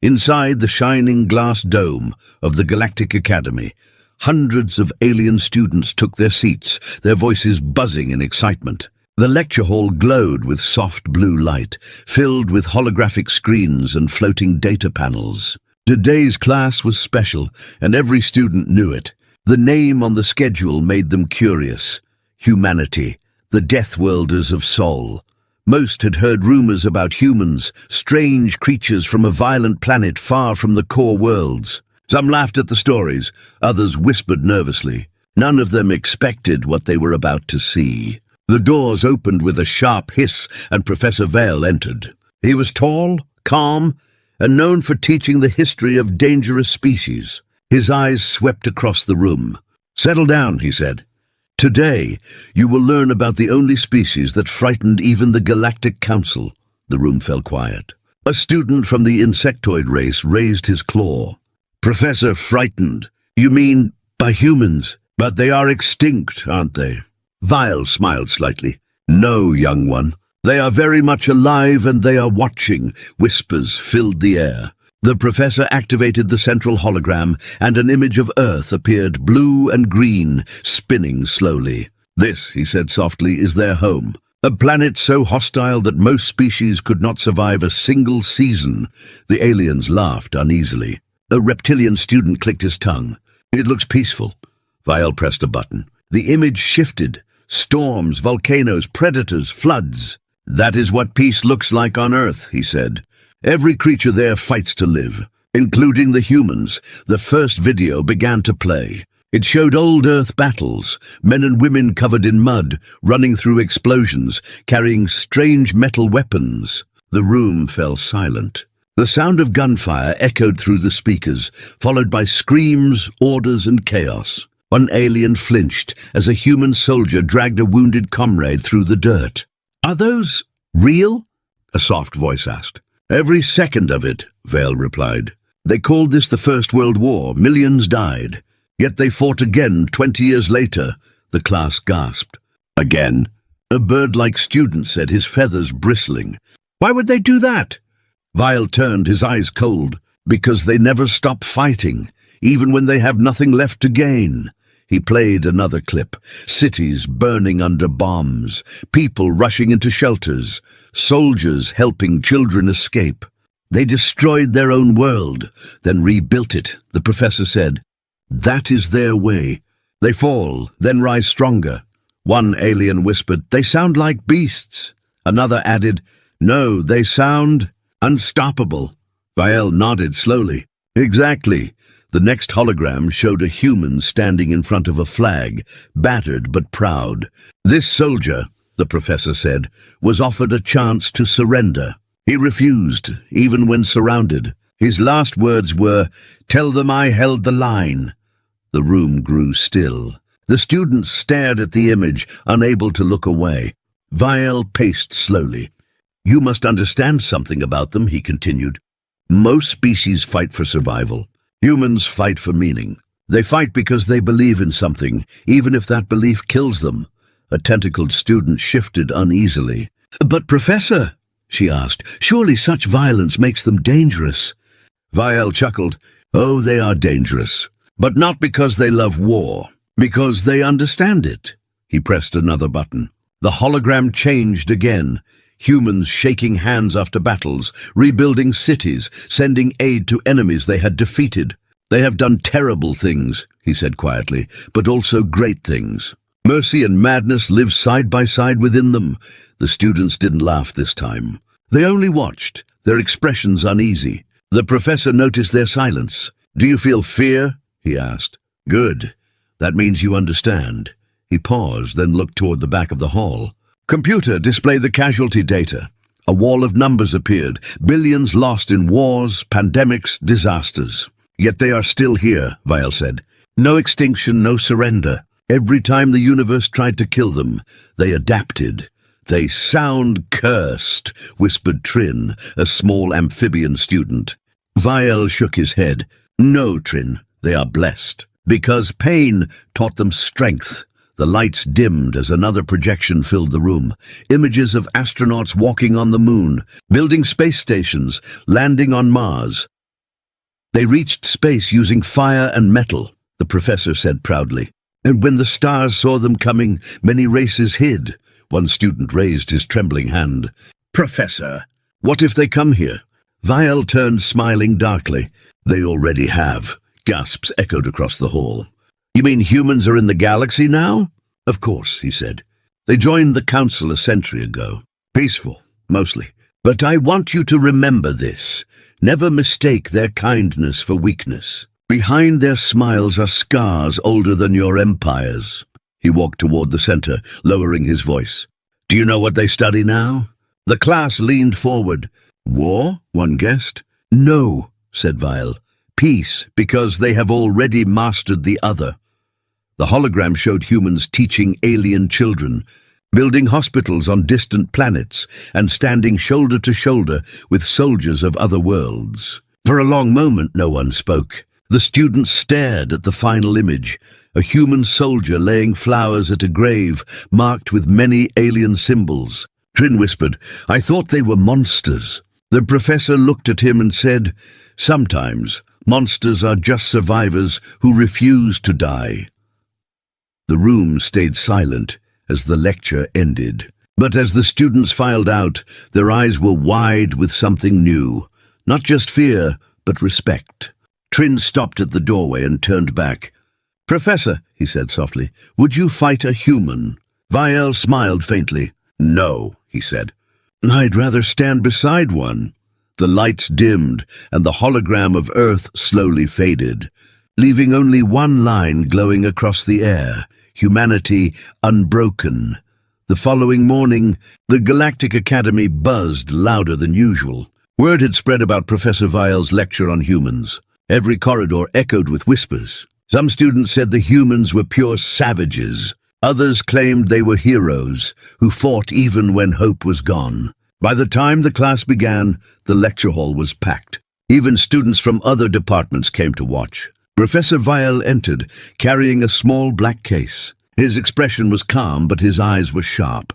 Inside the shining glass dome of the Galactic Academy, hundreds of alien students took their seats, their voices buzzing in excitement. The lecture hall glowed with soft blue light, filled with holographic screens and floating data panels. Today's class was special, and every student knew it. The name on the schedule made them curious. Humanity, the Death Worlders of Sol. Most had heard rumors about humans, strange creatures from a violent planet far from the core worlds. Some laughed at the stories, others whispered nervously. None of them expected what they were about to see. The doors opened with a sharp hiss, and Professor Vale entered. He was tall, calm, and known for teaching the history of dangerous species. His eyes swept across the room. "Settle down," he said. "Today, you will learn about the only species that frightened even the Galactic Council." The room fell quiet. A student from the insectoid race raised his claw. "Professor, frightened? You mean by humans? But they are extinct, aren't they?" Vile smiled slightly. "No, young one. They are very much alive and they are watching." Whispers filled the air. The professor activated the central hologram, and an image of Earth appeared, blue and green, spinning slowly. "This," he said softly, "is their home. A planet so hostile that most species could not survive a single season." The aliens laughed uneasily. A reptilian student clicked his tongue. "It looks peaceful." Vile pressed a button. The image shifted. Storms, volcanoes, predators, floods. "That is what peace looks like on Earth," he said. "Every creature there fights to live, including the humans." The first video began to play. It showed old Earth battles, men and women covered in mud, running through explosions, carrying strange metal weapons. The room fell silent. The sound of gunfire echoed through the speakers, followed by screams, orders, and chaos. One alien flinched as a human soldier dragged a wounded comrade through the dirt. "Are those real?" a soft voice asked. "Every second of it," Vale replied. "They called this the First World War. Millions died. Yet they fought again 20 years later." The class gasped. "Again?" A bird-like student said, his feathers bristling. "Why would they do that?" Vile turned, his eyes cold. "Because they never stop fighting, even when they have nothing left to gain." He played another clip. Cities burning under bombs, people rushing into shelters, soldiers helping children escape. "They destroyed their own world, then rebuilt it," the professor said. "That is their way. They fall, then rise stronger." One alien whispered, "They sound like beasts." Another added, "No, they sound unstoppable." Vile nodded slowly. "Exactly." The next hologram showed a human standing in front of a flag, battered but proud. "This soldier," the professor said, "was offered a chance to surrender. He refused, even when surrounded. His last words were, 'Tell them I held the line.'" The room grew still. The students stared at the image, unable to look away. Vile paced slowly. "You must understand something about them," he continued. "Most species fight for survival. Humans fight for meaning. They fight because they believe in something, even if that belief kills them." A tentacled student shifted uneasily. "But Professor," she asked, "surely such violence makes them dangerous." Vile chuckled. "Oh, they are dangerous. But not because they love war. Because they understand it." He pressed another button. The hologram changed again. Humans shaking hands after battles, rebuilding cities, sending aid to enemies they had defeated. "They have done terrible things," he said quietly, "but also great things. Mercy and madness live side by side within them." The students didn't laugh this time. They only watched, their expressions uneasy. The professor noticed their silence. "Do you feel fear?" he asked. "Good. That means you understand." He paused, then looked toward the back of the hall. "Computer, display the casualty data." A wall of numbers appeared, billions lost in wars, pandemics, disasters. "Yet they are still here," Vile said. "No extinction, no surrender. Every time the universe tried to kill them, they adapted." "They sound cursed," whispered Trin, a small amphibian student. Vile shook his head. "No, Trin, they are blessed. Because pain taught them strength." The lights dimmed as another projection filled the room. Images of astronauts walking on the moon, building space stations, landing on Mars. They reached space using fire and metal, the professor said proudly. And when the stars saw them coming, many races hid. One student raised his trembling hand. Professor, what if they come here? Vial turned, smiling darkly. They already have. Gasps echoed across the hall. You mean humans are in the galaxy now? Of course, he said. They joined the council a century ago. Peaceful, mostly. But I want you to remember this. Never mistake their kindness for weakness. Behind their smiles are scars older than your empires. He walked toward the center, lowering his voice. Do you know what they study now? The class leaned forward. War? One guessed. No, said Vial. Peace, because they have already mastered the other. The hologram showed humans teaching alien children, building hospitals on distant planets, and standing shoulder to shoulder with soldiers of other worlds. For a long moment, no one spoke. The students stared at the final image, a human soldier laying flowers at a grave marked with many alien symbols. Trin whispered, I thought they were monsters. The professor looked at him and said, Sometimes monsters are just survivors who refuse to die. The room stayed silent as the lecture ended. But as the students filed out, their eyes were wide with something new. Not just fear, but respect. Trin stopped at the doorway and turned back. Professor, he said softly, would you fight a human? Vial smiled faintly. No, he said. I'd rather stand beside one. The lights dimmed, and the hologram of Earth slowly faded, leaving only one line glowing across the air, humanity unbroken. The following morning, the Galactic Academy buzzed louder than usual. Word had spread about Professor Vial's lecture on humans. Every corridor echoed with whispers. Some students said the humans were pure savages. Others claimed they were heroes who fought even when hope was gone. By the time the class began, the lecture hall was packed. Even students from other departments came to watch. Professor Vial entered, carrying a small black case. His expression was calm, but his eyes were sharp.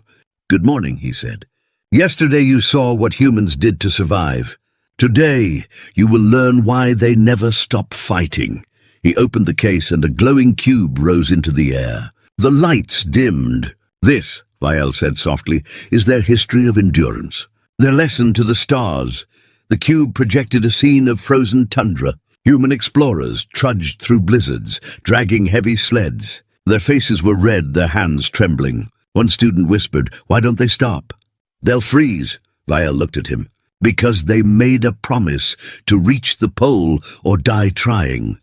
Good morning, he said. Yesterday you saw what humans did to survive. Today you will learn why they never stop fighting. He opened the case and a glowing cube rose into the air. The lights dimmed. This, Vial said softly, is their history of endurance. Their lesson to the stars. The cube projected a scene of frozen tundra. Human explorers trudged through blizzards, dragging heavy sleds. Their faces were red, their hands trembling. One student whispered, Why don't they stop? They'll freeze. Vial looked at him. Because they made a promise to reach the pole or die trying.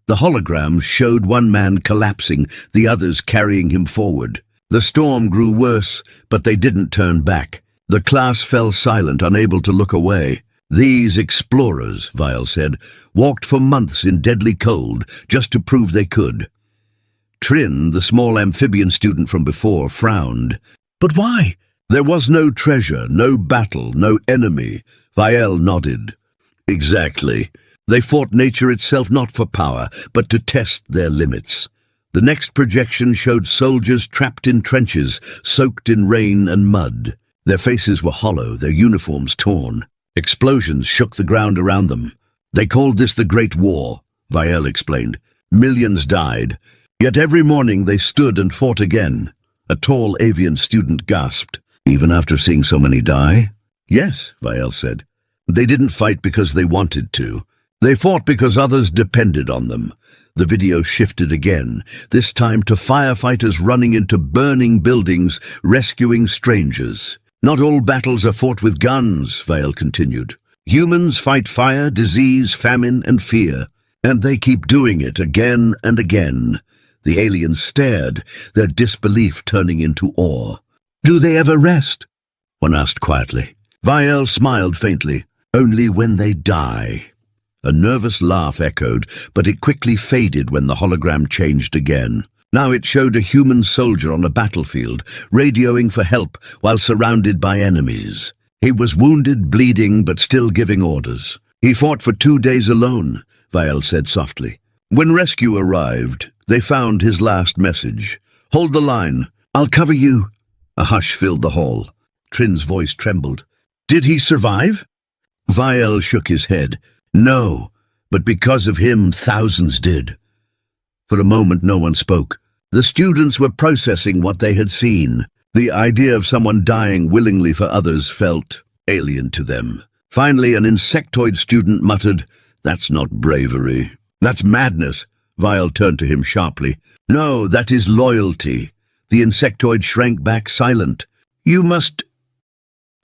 The hologram showed one man collapsing, the others carrying him forward. The storm grew worse, but they didn't turn back. The class fell silent, unable to look away. These explorers, Vial said, walked for months in deadly cold just to prove they could. Trin, the small amphibian student from before, frowned. But why? There was no treasure, no battle, no enemy. Vial nodded. Exactly. They fought nature itself not for power, but to test their limits. The next projection showed soldiers trapped in trenches, soaked in rain and mud. Their faces were hollow, their uniforms torn. Explosions shook the ground around them. They called this the Great War, Vial explained. Millions died. Yet every morning they stood and fought again. A tall avian student gasped. Even after seeing so many die? Yes, Vial said. They didn't fight because they wanted to. They fought because others depended on them. The video shifted again, this time to firefighters running into burning buildings, rescuing strangers. Not all battles are fought with guns, Vial continued. Humans fight fire, disease, famine, and fear. And they keep doing it again and again. The aliens stared, their disbelief turning into awe. Do they ever rest? One asked quietly. Vial smiled faintly. Only when they die. A nervous laugh echoed, but it quickly faded when the hologram changed again. Now it showed a human soldier on a battlefield, radioing for help while surrounded by enemies. He was wounded, bleeding, but still giving orders. He fought for 2 days alone, Vial said softly. When rescue arrived, they found his last message. Hold the line. I'll cover you. A hush filled the hall. Trin's voice trembled. Did he survive? Vial shook his head. No, but because of him, thousands did. For a moment, no one spoke. The students were processing what they had seen. The idea of someone dying willingly for others felt alien to them. Finally, an insectoid student muttered, "That's not bravery. That's madness." Vile turned to him sharply. "No, that is loyalty." The insectoid shrank back, silent. "You must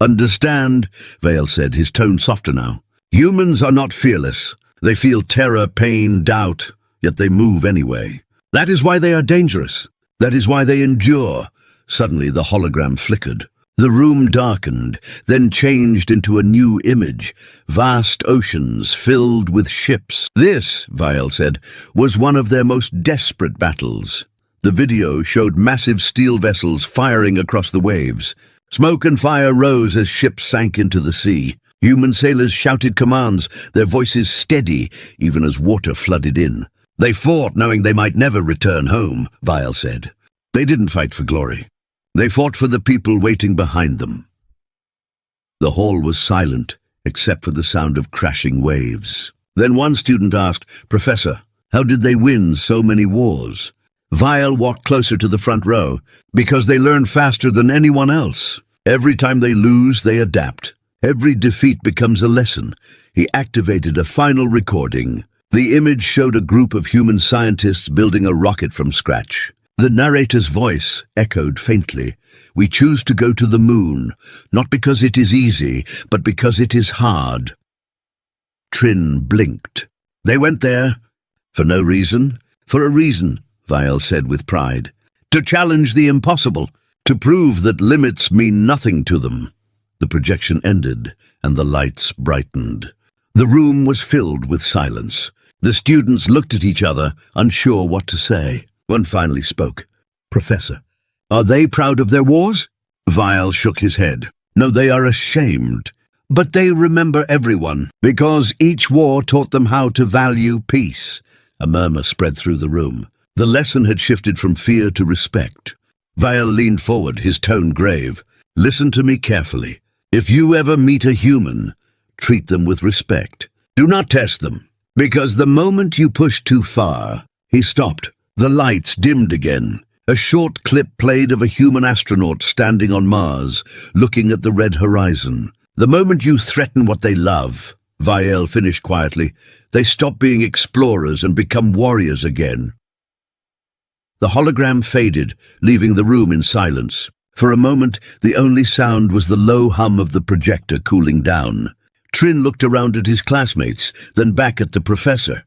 understand," Vale said, his tone softer now. "Humans are not fearless. They feel terror, pain, doubt, yet they move anyway. That is why they are dangerous. That is why they endure." Suddenly the hologram flickered. The room darkened, then changed into a new image. Vast oceans filled with ships. This, Vile said, was one of their most desperate battles. The video showed massive steel vessels firing across the waves. Smoke and fire rose as ships sank into the sea. Human sailors shouted commands, their voices steady, even as water flooded in. "They fought knowing they might never return home," Vile said. "They didn't fight for glory. They fought for the people waiting behind them." The hall was silent, except for the sound of crashing waves. Then one student asked, "Professor, how did they win so many wars?" Vile walked closer to the front row. "Because they learn faster than anyone else. Every time they lose, they adapt. Every defeat becomes a lesson." He activated a final recording. The image showed a group of human scientists building a rocket from scratch. The narrator's voice echoed faintly. "We choose to go to the moon, not because it is easy, but because it is hard." Trin blinked. "They went there for no reason." "For a reason," Vile said with pride. "To challenge the impossible, to prove that limits mean nothing to them." The projection ended, and the lights brightened. The room was filled with silence. The students looked at each other, unsure what to say. One finally spoke. "Professor, are they proud of their wars?" Vile shook his head. "No, they are ashamed. But they remember everyone, because each war taught them how to value peace." A murmur spread through the room. The lesson had shifted from fear to respect. Vile leaned forward, his tone grave. "Listen to me carefully. If you ever meet a human, treat them with respect. Do not test them, because the moment you push too far..." He stopped. The lights dimmed again. A short clip played of a human astronaut standing on Mars, looking at the red horizon. "The moment you threaten what they love," Vile finished quietly, "they stop being explorers and become warriors again." The hologram faded, leaving the room in silence. For a moment, the only sound was the low hum of the projector cooling down. Trin looked around at his classmates, then back at the professor.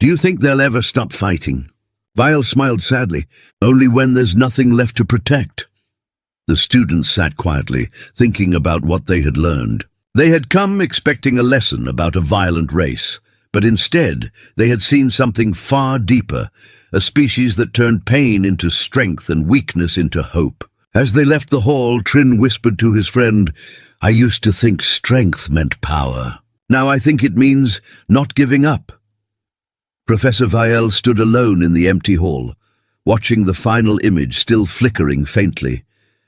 "Do you think they'll ever stop fighting?" Vile smiled sadly. "Only when there's nothing left to protect." The students sat quietly, thinking about what they had learned. They had come expecting a lesson about a violent race, but instead they had seen something far deeper, a species that turned pain into strength and weakness into hope. As they left the hall, Trin whispered to his friend, "I used to think strength meant power. Now I think it means not giving up." Professor Vile stood alone in the empty hall, watching the final image still flickering faintly,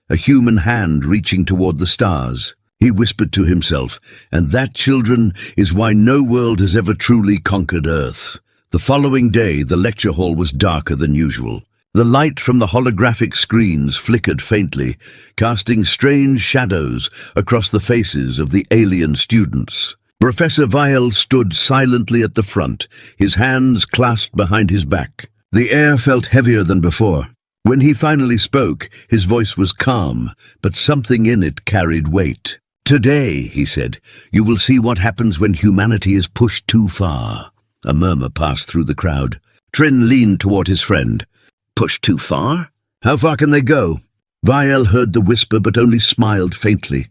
a human hand reaching toward the stars. He whispered to himself, "And that, children, is why no world has ever truly conquered Earth." The following day, the lecture hall was darker than usual. The light from the holographic screens flickered faintly, casting strange shadows across the faces of the alien students. Professor Vile stood silently at the front, his hands clasped behind his back. The air felt heavier than before. When he finally spoke, his voice was calm, but something in it carried weight. "Today," he said, "you will see what happens when humanity is pushed too far." A murmur passed through the crowd. Trin leaned toward his friend. "Pushed too far? How far can they go?" Vile heard the whisper, but only smiled faintly.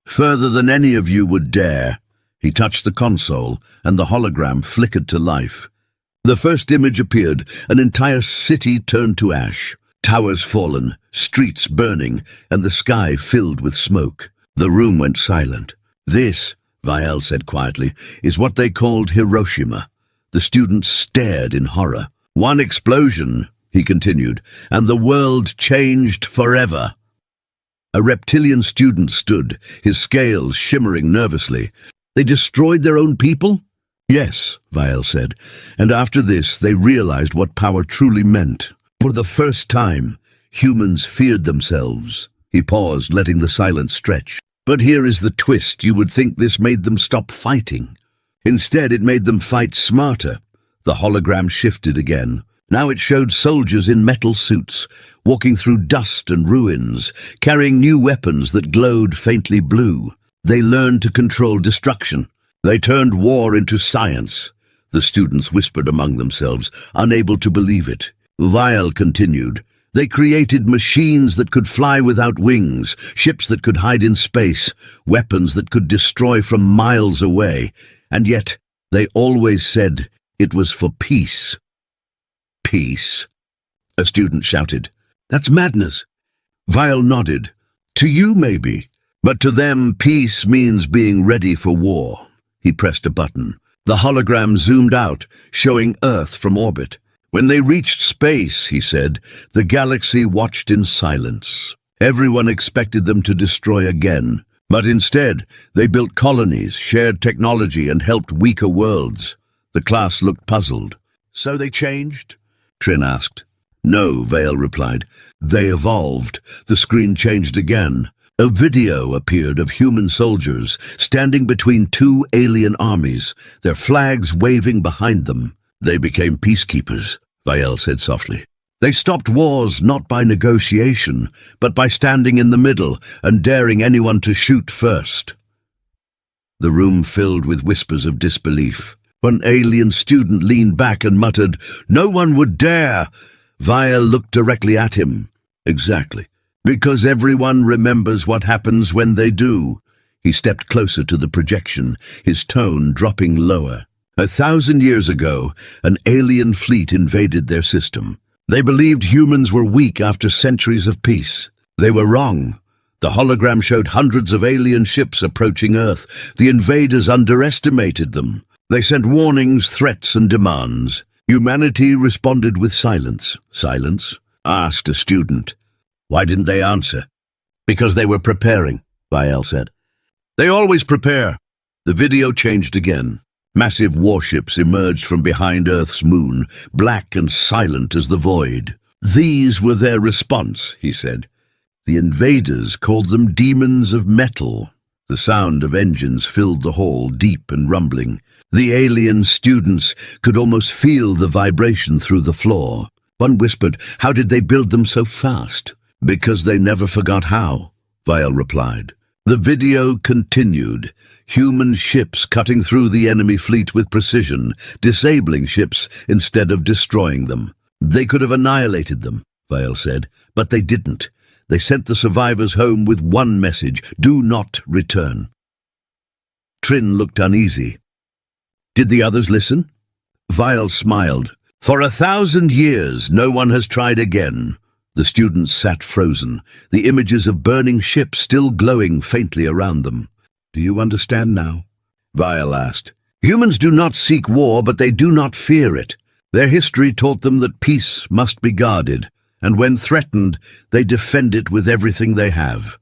"Further than any of you would dare." He touched the console, and the hologram flickered to life. The first image appeared. An entire city turned to ash. Towers fallen, streets burning, and the sky filled with smoke. The room went silent. "This," Vile said quietly, "is what they called Hiroshima." The students stared in horror. "One explosion," he continued, "and the world changed forever." A reptilian student stood, his scales shimmering nervously. "They destroyed their own people?" Yes, Vial said, and after this they realized what power truly meant. For the first time, humans feared themselves. He paused, letting the silence stretch. But here is the twist. You would think this made them stop fighting. Instead, it made them fight smarter. The hologram shifted again. Now it showed soldiers in metal suits, walking through dust and ruins, carrying new weapons that glowed faintly blue. They learned to control destruction. They turned war into science. The students whispered among themselves, unable to believe it. Vial continued. They created machines that could fly without wings, ships that could hide in space, weapons that could destroy from miles away. And yet, they always said it was for peace. Peace? A student shouted. That's madness. Vial nodded. To you, maybe. But to them, peace means being ready for war. He pressed a button. The hologram zoomed out, showing Earth from orbit. When they reached space, he said, the galaxy watched in silence. Everyone expected them to destroy again, but instead, they built colonies, shared technology, and helped weaker worlds. The class looked puzzled. So they changed? Trin asked. No, Vale replied. They evolved. The screen changed again. A video appeared of human soldiers standing between two alien armies, their flags waving behind them. They became peacekeepers, Vial said softly. They stopped wars not by negotiation, but by standing in the middle and daring anyone to shoot first. The room filled with whispers of disbelief. One alien student leaned back and muttered, "No one would dare!" Vial looked directly at him. Exactly. Because everyone remembers what happens when they do. He stepped closer to the projection, his tone dropping lower. 1,000 years ago, an alien fleet invaded their system. They believed humans were weak after centuries of peace. They were wrong. The hologram showed hundreds of alien ships approaching Earth. The invaders underestimated them. They sent warnings, threats, and demands. Humanity responded with silence. Silence? Asked a student. Why didn't they answer? Because they were preparing, Vial said. They always prepare. The video changed again. Massive warships emerged from behind Earth's moon, black and silent as the void. These were their response, he said. The invaders called them demons of metal. The sound of engines filled the hall, deep and rumbling. The alien students could almost feel the vibration through the floor. One whispered, "How did they build them so fast?" "Because they never forgot how," Vial replied. The video continued, human ships cutting through the enemy fleet with precision, disabling ships instead of destroying them. They could have annihilated them, Vial said, but they didn't. They sent the survivors home with one message: do not return. Trin looked uneasy. Did the others listen? Vial smiled. For 1,000 years, no one has tried again. The students sat frozen, the images of burning ships still glowing faintly around them. Do you understand now? Vial asked. Humans do not seek war, but they do not fear it. Their history taught them that peace must be guarded, and when threatened, they defend it with everything they have.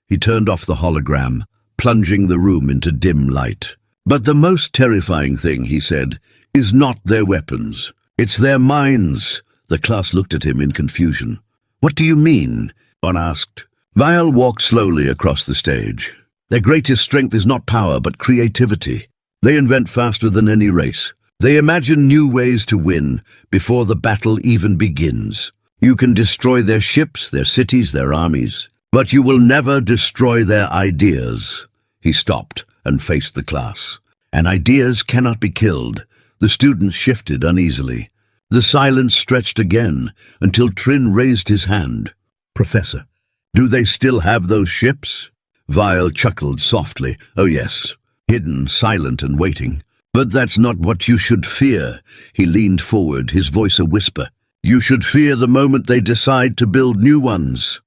He turned off the hologram, plunging the room into dim light. But the most terrifying thing, he said, is not their weapons. It's their minds. The class looked at him in confusion. What do you mean? One asked. Vial walked slowly across the stage. Their greatest strength is not power, but creativity. They invent faster than any race. They imagine new ways to win before the battle even begins. You can destroy their ships, their cities, their armies, but you will never destroy their ideas. He stopped and faced the class. And ideas cannot be killed. The students shifted uneasily. The silence stretched again until Trin raised his hand. Professor, do they still have those ships? Vial chuckled softly. Oh yes, hidden, silent and waiting. But that's not what you should fear. He leaned forward, his voice a whisper. You should fear the moment they decide to build new ones.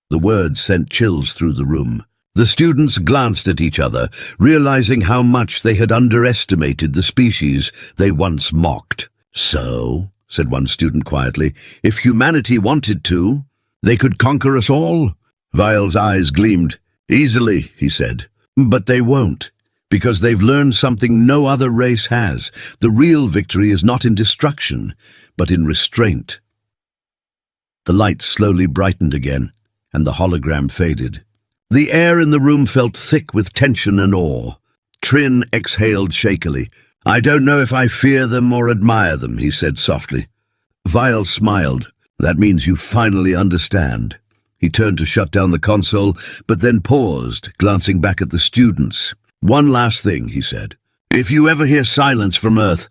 The words sent chills through the room. The students glanced at each other, realizing how much they had underestimated the species they once mocked. So, said one student quietly, if humanity wanted to, they could conquer us all. Vial's eyes gleamed. Easily, he said. But they won't, because they've learned something no other race has. The real victory is not in destruction, but in restraint. The lights slowly brightened again, and the hologram faded. The air in the room felt thick with tension and awe. Trin exhaled shakily. "I don't know if I fear them or admire them," he said softly. Vile smiled. "That means you finally understand." He turned to shut down the console, but then paused, glancing back at the students. "One last thing," he said. "If you ever hear silence from Earth,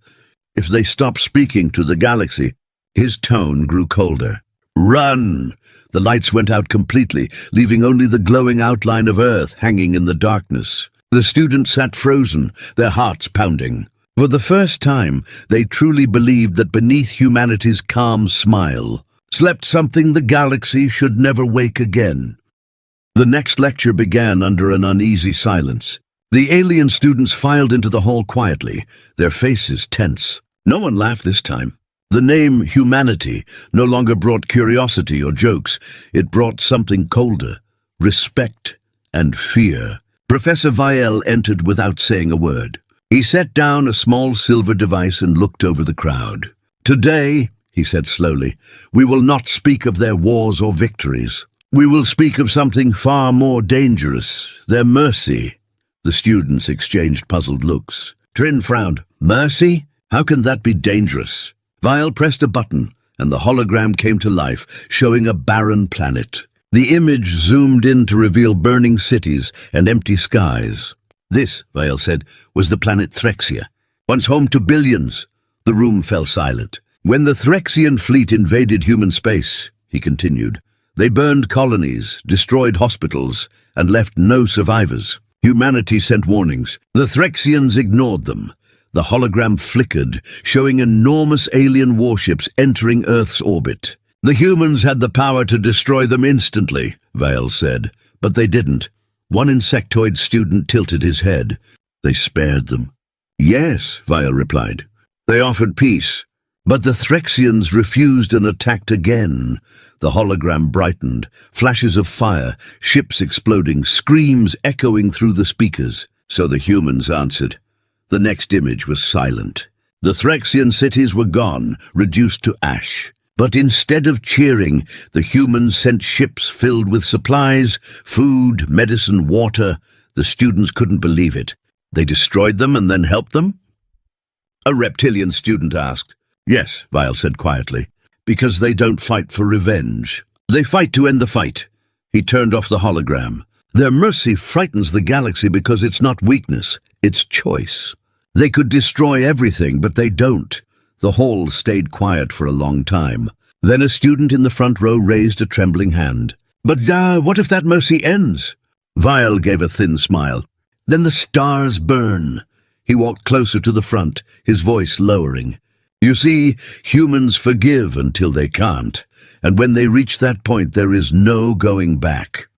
if they stop speaking to the galaxy," his tone grew colder. "Run!" The lights went out completely, leaving only the glowing outline of Earth hanging in the darkness. The students sat frozen, their hearts pounding. For the first time, they truly believed that beneath humanity's calm smile slept something the galaxy should never wake again. The next lecture began under an uneasy silence. The alien students filed into the hall quietly, their faces tense. No one laughed this time. The name humanity no longer brought curiosity or jokes. It brought something colder, respect and fear. Professor Vielle entered without saying a word. He set down a small silver device and looked over the crowd. "Today," he said slowly, "we will not speak of their wars or victories. We will speak of something far more dangerous, their mercy." The students exchanged puzzled looks. Trin frowned. "Mercy? How can that be dangerous?" Vielle pressed a button, and the hologram came to life, showing a barren planet. The image zoomed in to reveal burning cities and empty skies. "This," Vielle said, "was the planet Threxia, once home to billions." The room fell silent. "When the Threxian fleet invaded human space," he continued, "they burned colonies, destroyed hospitals, and left no survivors. Humanity sent warnings. The Threxians ignored them. The hologram flickered, showing enormous alien warships entering Earth's orbit. "The humans had the power to destroy them instantly," Vielle said, "but they didn't." One insectoid student tilted his head. "They spared them." "Yes," Vielle replied. "They offered peace. But the Threxians refused and attacked again." The hologram brightened, flashes of fire, ships exploding, screams echoing through the speakers. So the humans answered. The next image was silent. The Threxian cities were gone, reduced to ash. But instead of cheering, the humans sent ships filled with supplies, food, medicine, water. The students couldn't believe it. They destroyed them and then helped them? A reptilian student asked. "Yes," Vielle said quietly, "because they don't fight for revenge. They fight to end the fight." He turned off the hologram. "Their mercy frightens the galaxy because it's not weakness, it's choice. They could destroy everything, but they don't." The hall stayed quiet for a long time. Then a student in the front row raised a trembling hand. "But what if that mercy ends?" Vielle gave a thin smile. "Then the stars burn." He walked closer to the front, his voice lowering. "You see, humans forgive until they can't, and when they reach that point there is no going back."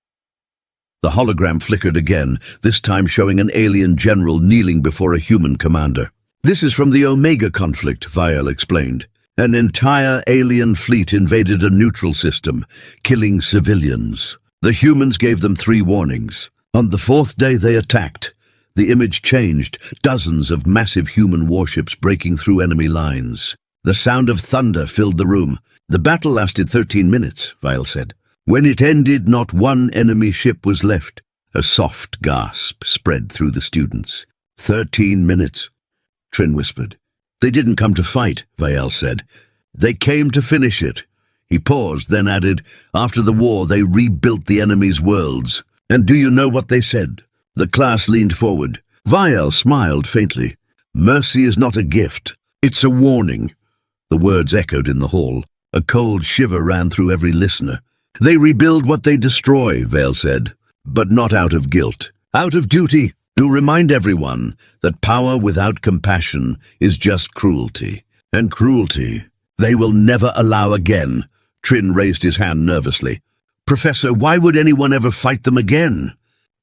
The hologram flickered again, this time showing an alien general kneeling before a human commander. "This is from the Omega conflict," Vielle explained. "An entire alien fleet invaded a neutral system, killing civilians. The humans gave them 3 warnings. On the 4th day they attacked. The image changed, dozens of massive human warships breaking through enemy lines. The sound of thunder filled the room. The battle lasted 13 minutes, Vielle said. When it ended, not one enemy ship was left. A soft gasp spread through the students. 13 minutes, Trin whispered. "They didn't come to fight," Vielle said. "They came to finish it." He paused, then added, "After the war, they rebuilt the enemy's worlds. And do you know what they said?" The class leaned forward. Vielle smiled faintly. "Mercy is not a gift. It's a warning." The words echoed in the hall. A cold shiver ran through every listener. "They rebuild what they destroy," Vielle said, "but not out of guilt. Out of duty, to remind everyone that power without compassion is just cruelty. And cruelty they will never allow again." Trin raised his hand nervously. "Professor, why would anyone ever fight them again?"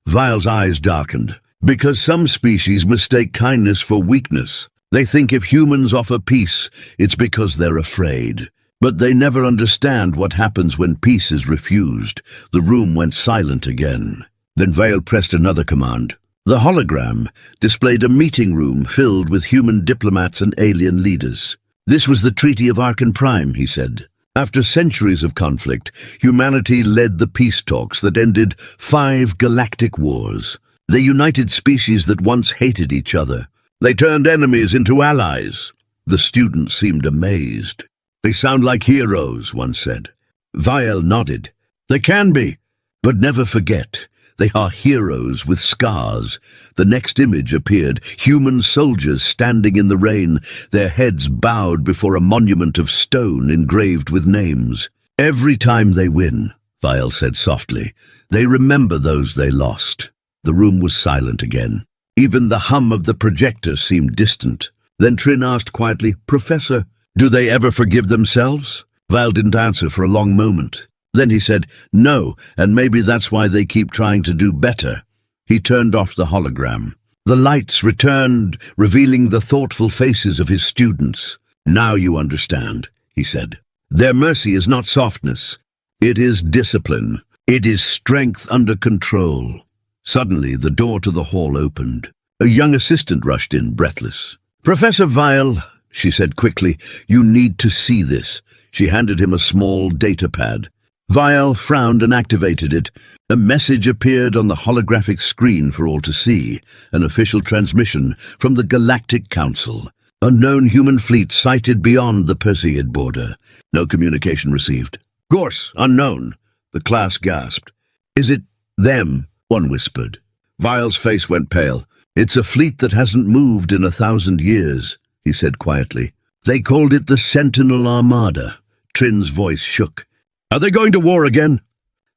Vielle's eyes darkened. "Because some species mistake kindness for weakness. They think if humans offer peace, it's because they're afraid. But they never understand what happens when peace is refused." The room went silent again. Then Vielle pressed another command. The hologram displayed a meeting room filled with human diplomats and alien leaders. This was the Treaty of Arkan Prime, he said. After centuries of conflict, humanity led the peace talks that ended 5 galactic wars. They united species that once hated each other. They turned enemies into allies. The students seemed amazed. They sound like heroes, one said. Vial nodded. They can be, but never forget. They are heroes with scars. The next image appeared, human soldiers standing in the rain, their heads bowed before a monument of stone engraved with names. Every time they win, Vial said softly, they remember those they lost. The room was silent again. Even the hum of the projector seemed distant. Then Trin asked quietly, Professor, do they ever forgive themselves? Vial didn't answer for a long moment. Then he said, no, and maybe that's why they keep trying to do better. He turned off the hologram. The lights returned, revealing the thoughtful faces of his students. Now you understand, he said. Their mercy is not softness. It is discipline. It is strength under control. Suddenly, the door to the hall opened. A young assistant rushed in, breathless. Professor Vial, she said quickly, you need to see this. She handed him a small data pad. Vial frowned and activated it. A message appeared on the holographic screen for all to see, an official transmission from the Galactic Council. Unknown human fleet sighted beyond the Perseid border. No communication received. Course, unknown, the class gasped. Is it them? One whispered. Vial's face went pale. It's a fleet that hasn't moved in 1,000 years, he said quietly. They called it the Sentinel Armada. Trin's voice shook. Are they going to war again?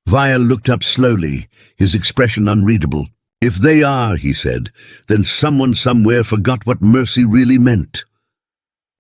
Vial looked up slowly, his expression unreadable. If they are, he said, then someone somewhere forgot what mercy really meant.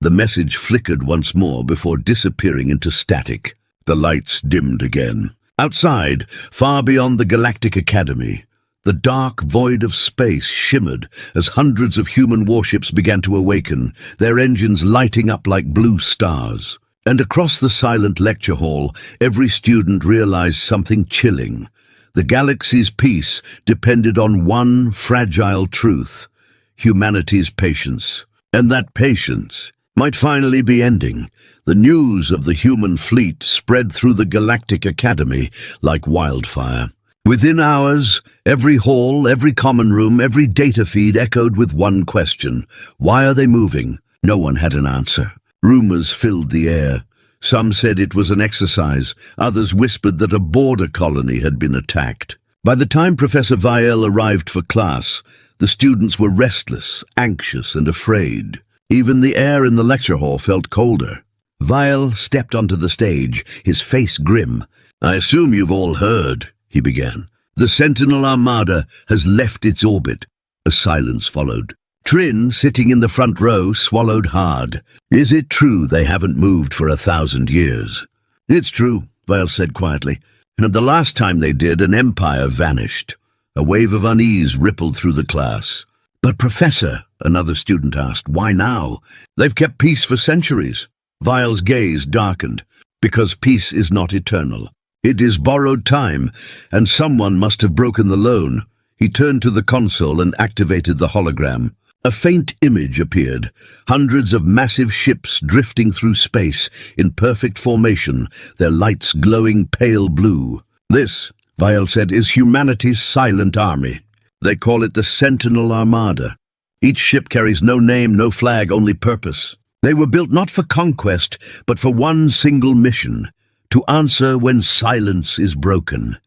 The message flickered once more before disappearing into static. The lights dimmed again. Outside, far beyond the Galactic Academy, the dark void of space shimmered as hundreds of human warships began to awaken, their engines lighting up like blue stars. And across the silent lecture hall, every student realized something chilling. The galaxy's peace depended on one fragile truth: humanity's patience. And that patience might finally be ending. The news of the human fleet spread through the Galactic Academy like wildfire. Within hours, every hall, every common room, every data feed echoed with one question. Why are they moving? No one had an answer. Rumors filled the air. Some said it was an exercise. Others whispered that a border colony had been attacked. By the time Professor Vial arrived for class, the students were restless, anxious, and afraid. Even the air in the lecture hall felt colder. Vial stepped onto the stage, his face grim. I assume you've all heard, he began. The Sentinel Armada has left its orbit. A silence followed. Trin, sitting in the front row, swallowed hard. Is it true they haven't moved for 1,000 years? It's true, Vial said quietly. And the last time they did, an empire vanished. A wave of unease rippled through the class. But Professor, another student asked, why now? They've kept peace for centuries. Vial's gaze darkened. Because peace is not eternal. It is borrowed time, and someone must have broken the loan. He turned to the console and activated the hologram. A faint image appeared, hundreds of massive ships drifting through space in perfect formation, their lights glowing pale blue. This, Vial said, is humanity's silent army. They call it the Sentinel Armada. Each ship carries no name, no flag, only purpose. They were built not for conquest, but for one single mission, to answer when silence is broken.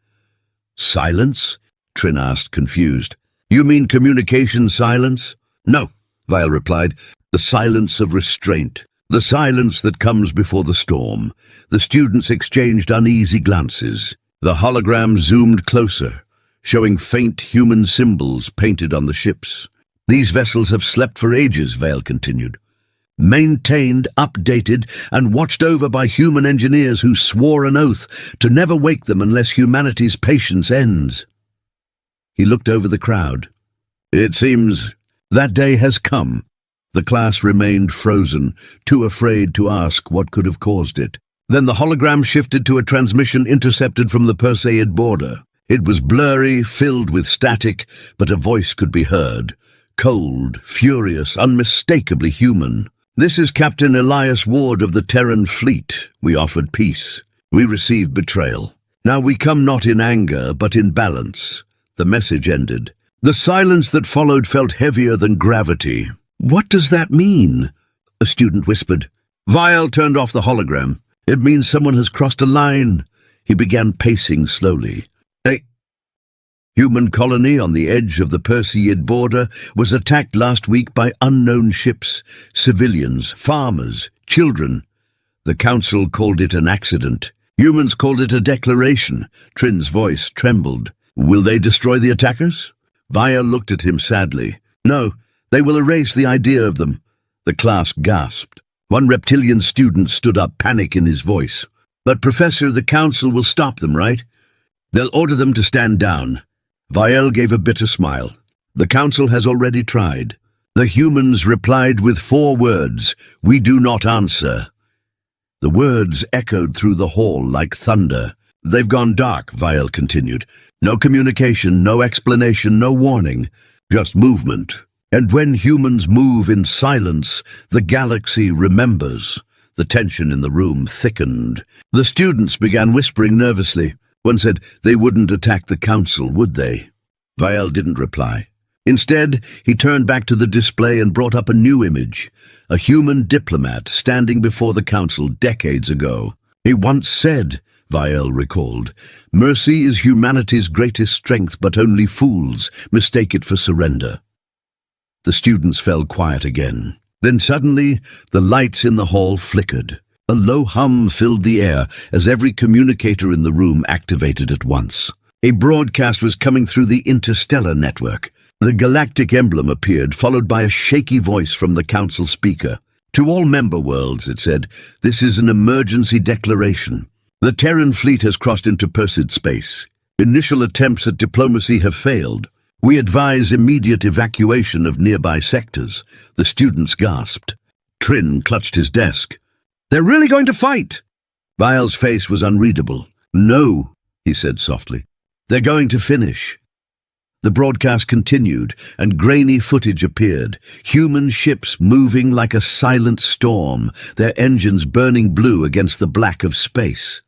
Silence? Trin asked, confused. You mean communication silence? No, Vial replied. The silence of restraint. The silence that comes before the storm. The students exchanged uneasy glances. The hologram zoomed closer, showing faint human symbols painted on the ships. These vessels have slept for ages, Vial continued. Maintained, updated, and watched over by human engineers who swore an oath to never wake them unless humanity's patience ends. He looked over the crowd. It seems that day has come. The class remained frozen, too afraid to ask what could have caused it. Then the hologram shifted to a transmission intercepted from the Perseid border. It was blurry, filled with static, but a voice could be heard. Cold, furious, unmistakably human. "This is Captain Elias Ward of the Terran Fleet. We offered peace. We received betrayal. Now we come not in anger, but in balance." The message ended. The silence that followed felt heavier than gravity. "What does that mean?" a student whispered. Vial turned off the hologram. "It means someone has crossed a line." He began pacing slowly. A human colony on the edge of the Perseid border was attacked last week by unknown ships, civilians, farmers, children. The council called it an accident. Humans called it a declaration. Trin's voice trembled. "Will they destroy the attackers?" Vial looked at him sadly. "No, they will erase the idea of them." The class gasped. One reptilian student stood up, panic in his voice. "But Professor, the council will stop them, right? They'll order them to stand down." Vial gave a bitter smile. "The council has already tried." The humans replied with 4 words, "We do not answer." The words echoed through the hall like thunder. "They've gone dark," Vial continued. "No communication, no explanation, no warning, just movement. And when humans move in silence, the galaxy remembers." The tension in the room thickened. The students began whispering nervously. One said, "They wouldn't attack the council, would they?" Vial didn't reply. Instead, he turned back to the display and brought up a new image. A human diplomat standing before the council decades ago. "He once said," Vial recalled, "mercy is humanity's greatest strength, but only fools mistake it for surrender." The students fell quiet again. Then suddenly, the lights in the hall flickered. A low hum filled the air as every communicator in the room activated at once. A broadcast was coming through the interstellar network. The galactic emblem appeared, followed by a shaky voice from the council speaker. "To all member worlds," it said, "this is an emergency declaration. The Terran fleet has crossed into Perseid space. Initial attempts at diplomacy have failed. We advise immediate evacuation of nearby sectors." The students gasped. Trin clutched his desk. "They're really going to fight?" Vial's face was unreadable. "No," he said softly. "They're going to finish." The broadcast continued, and grainy footage appeared. Human ships moving like a silent storm, their engines burning blue against the black of space.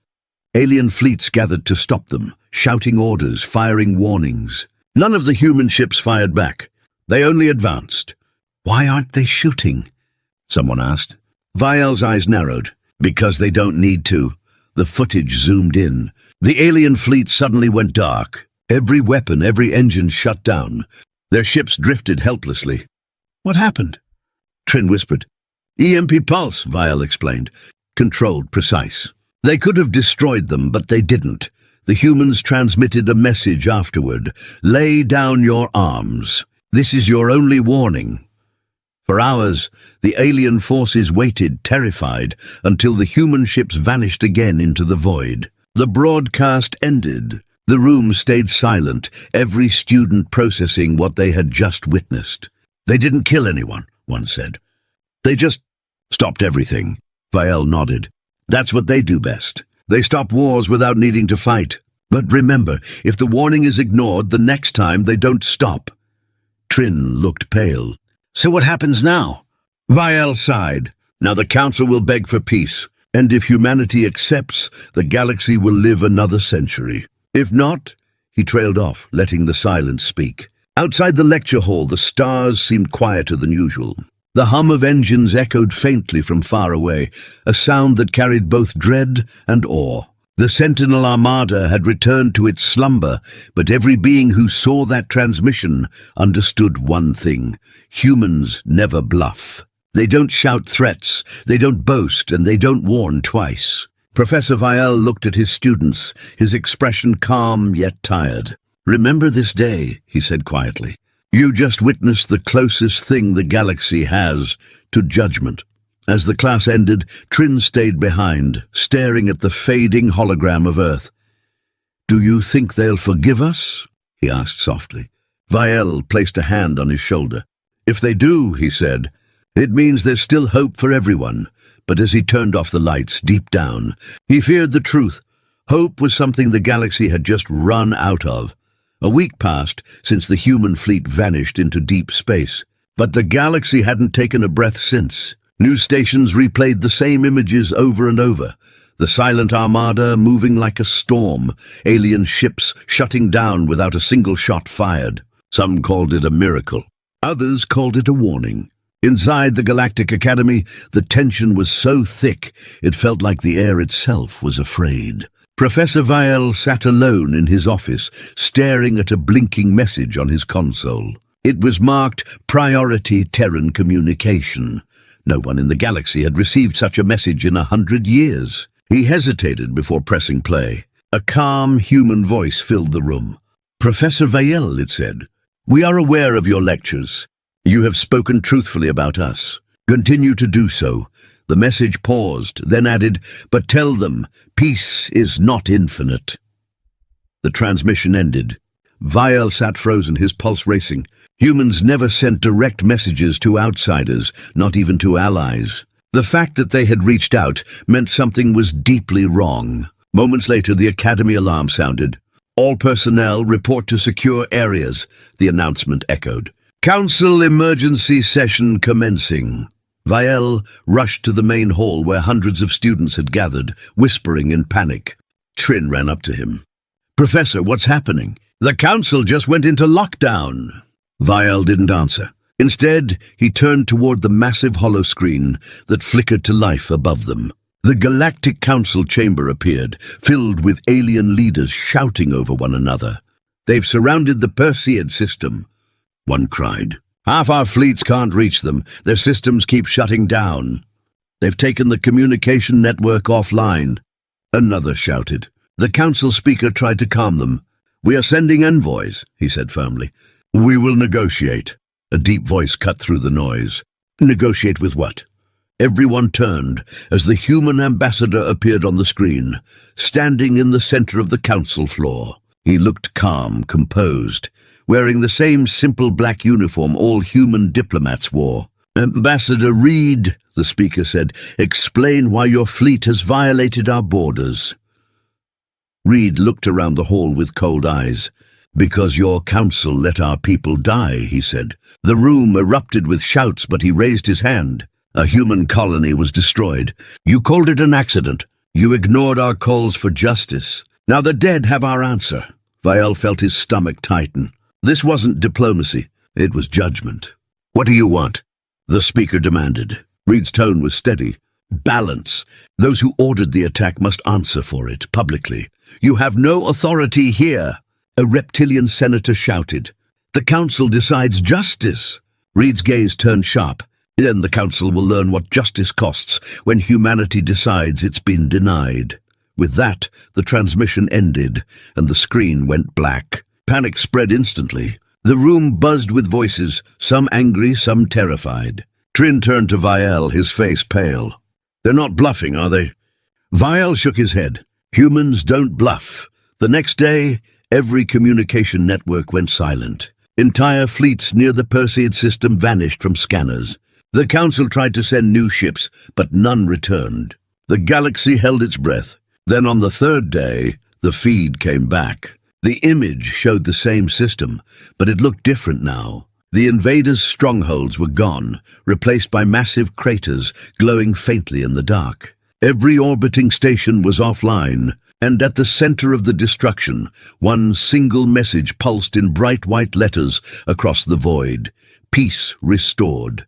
Alien fleets gathered to stop them, shouting orders, firing warnings. None of the human ships fired back. They only advanced. "Why aren't they shooting?" someone asked. Vial's eyes narrowed. "Because they don't need to." The footage zoomed in. The alien fleet suddenly went dark. Every weapon, every engine shut down. Their ships drifted helplessly. "What happened?" Trin whispered. "EMP pulse," Vial explained. "Controlled, precise. They could have destroyed them, but they didn't. The humans transmitted a message afterward. Lay down your arms. This is your only warning." For hours, the alien forces waited, terrified, until the human ships vanished again into the void. The broadcast ended. The room stayed silent, every student processing what they had just witnessed. "They didn't kill anyone," one said. "They just stopped everything." Vial nodded. "That's what they do best. They stop wars without needing to fight. But remember, if the warning is ignored, the next time they don't stop." Trin looked pale. "So what happens now?" Vial sighed. "Now the council will beg for peace, and if humanity accepts, the galaxy will live another century. If not," he trailed off, letting the silence speak. Outside the lecture hall, the stars seemed quieter than usual. The hum of engines echoed faintly from far away, a sound that carried both dread and awe. The Sentinel Armada had returned to its slumber, but every being who saw that transmission understood one thing: humans never bluff. They don't shout threats, they don't boast, and they don't warn twice. Professor Vial looked at his students, his expression calm yet tired. "Remember this day," he said quietly. "You just witnessed the closest thing the galaxy has to judgment." As the class ended, Trin stayed behind, staring at the fading hologram of Earth. "Do you think they'll forgive us?" he asked softly. Vial placed a hand on his shoulder. "If they do," he said, "it means there's still hope for everyone." But as he turned off the lights, deep down, he feared the truth. Hope was something the galaxy had just run out of. A week passed since the human fleet vanished into deep space, but the galaxy hadn't taken a breath since. News stations replayed the same images over and over. The silent armada moving like a storm, alien ships shutting down without a single shot fired. Some called it a miracle. Others called it a warning. Inside the Galactic Academy, the tension was so thick it felt like the air itself was afraid. Professor Vial sat alone in his office, staring at a blinking message on his console. It was marked Priority Terran Communication. No one in the galaxy had received such a message in 100 years. He hesitated before pressing play. A calm human voice filled the room. "Professor Vial," it said, "we are aware of your lectures. You have spoken truthfully about us. Continue to do so." The message paused, then added, "But tell them, peace is not infinite." The transmission ended. Vial sat frozen, his pulse racing. Humans never sent direct messages to outsiders, not even to allies. The fact that they had reached out meant something was deeply wrong. Moments later, the Academy alarm sounded. "All personnel report to secure areas," the announcement echoed. "Council emergency session commencing." Vial rushed to the main hall where hundreds of students had gathered, whispering in panic. Trin ran up to him. "Professor, what's happening? The council just went into lockdown." Vial didn't answer. Instead, he turned toward the massive holoscreen that flickered to life above them. The Galactic Council chamber appeared, filled with alien leaders shouting over one another. "They've surrounded the Perseid system," one cried. "Half our fleets can't reach them. Their systems keep shutting down. They've taken the communication network offline," another shouted. The council speaker tried to calm them. "We are sending envoys," he said firmly. "We will negotiate." A deep voice cut through the noise. "Negotiate with what?" Everyone turned as the human ambassador appeared on the screen, standing in the center of the council floor. He looked calm, composed, wearing the same simple black uniform all human diplomats wore. "Ambassador Reed," the speaker said, "explain why your fleet has violated our borders." Reed looked around the hall with cold eyes. "Because your council let our people die," he said. The room erupted with shouts, but he raised his hand. "A human colony was destroyed. You called it an accident. You ignored our calls for justice. Now the dead have our answer." Vial felt his stomach tighten. This wasn't diplomacy, it was judgment. "What do you want?" the speaker demanded. Reed's tone was steady. "Balance. Those who ordered the attack must answer for it, publicly. You have no authority here," a reptilian senator shouted. "The council decides justice." Reed's gaze turned sharp. "Then the council will learn what justice costs when humanity decides it's been denied." With that, the transmission ended, and the screen went black. Panic spread instantly. The room buzzed with voices, some angry, some terrified. Trin turned to Vial, his face pale. "They're not bluffing, are they?" Vial shook his head. "Humans don't bluff." The next day, every communication network went silent. Entire fleets near the Perseid system vanished from scanners. The council tried to send new ships, but none returned. The galaxy held its breath. Then on the third day, the feed came back. The image showed the same system, but it looked different now. The invaders' strongholds were gone, replaced by massive craters glowing faintly in the dark. Every orbiting station was offline, and at the center of the destruction, one single message pulsed in bright white letters across the void. Peace restored.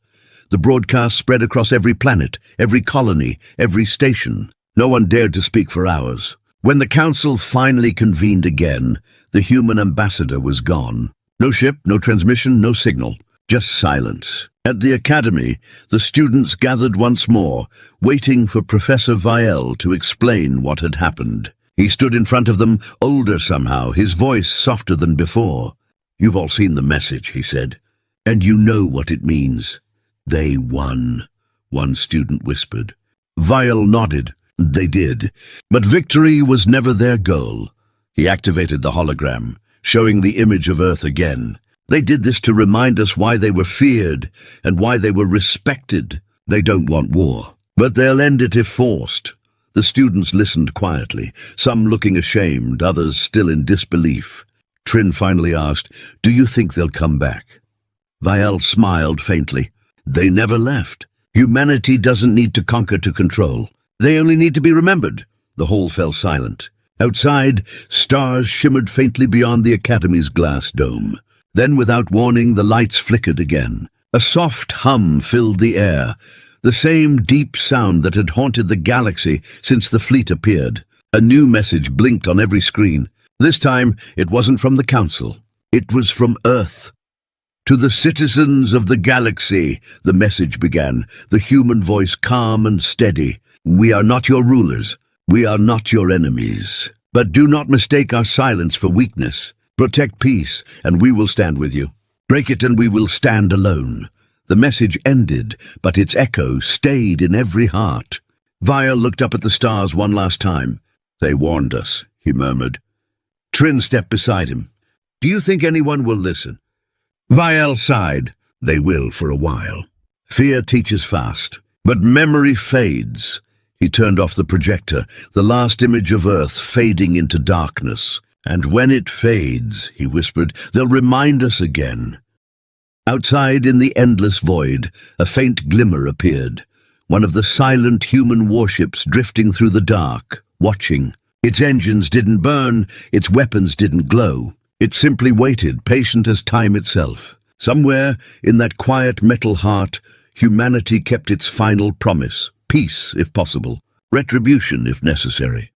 The broadcast spread across every planet, every colony, every station. No one dared to speak for hours. When the council finally convened again, the human ambassador was gone. No ship, no transmission, no signal, just silence. At the academy, the students gathered once more, waiting for Professor Vial to explain what had happened. He stood in front of them, older somehow, his voice softer than before. "You've all seen the message," he said, "and you know what it means." "They won," one student whispered. Vial nodded. They did, but victory was never their goal. He activated the hologram, showing the image of Earth again. "They did this to remind us why they were feared and why they were respected. They don't want war, but they'll end it if forced. The students listened quietly, some looking ashamed, others still in disbelief. Trin finally asked, "Do you think they'll come back?" Vial smiled faintly. "They never left. Humanity doesn't need to conquer to control. They only need to be remembered." The hall fell silent. Outside, stars shimmered faintly beyond the Academy's glass dome. Then, without warning, the lights flickered again. A soft hum filled the air, the same deep sound that had haunted the galaxy since the fleet appeared. A new message blinked on every screen. This time, it wasn't from the Council. It was from Earth. "To the citizens of the galaxy," the message began, the human voice calm and steady. "We are not your rulers. We are not your enemies. But do not mistake our silence for weakness. Protect peace, and we will stand with you. Break it, and we will stand alone." The message ended, but its echo stayed in every heart. Vial looked up at the stars one last time. "They warned us," he murmured. Trin stepped beside him. "Do you think anyone will listen?" Vial sighed. "They will for a while. Fear teaches fast, but memory fades." He turned off the projector, the last image of Earth fading into darkness. "And when it fades," he whispered, "they'll remind us again." Outside, in the endless void, a faint glimmer appeared. One of the silent human warships drifting through the dark, watching. Its engines didn't burn, its weapons didn't glow. It simply waited, patient as time itself. Somewhere, in that quiet metal heart, humanity kept its final promise. Peace, if possible. Retribution, if necessary.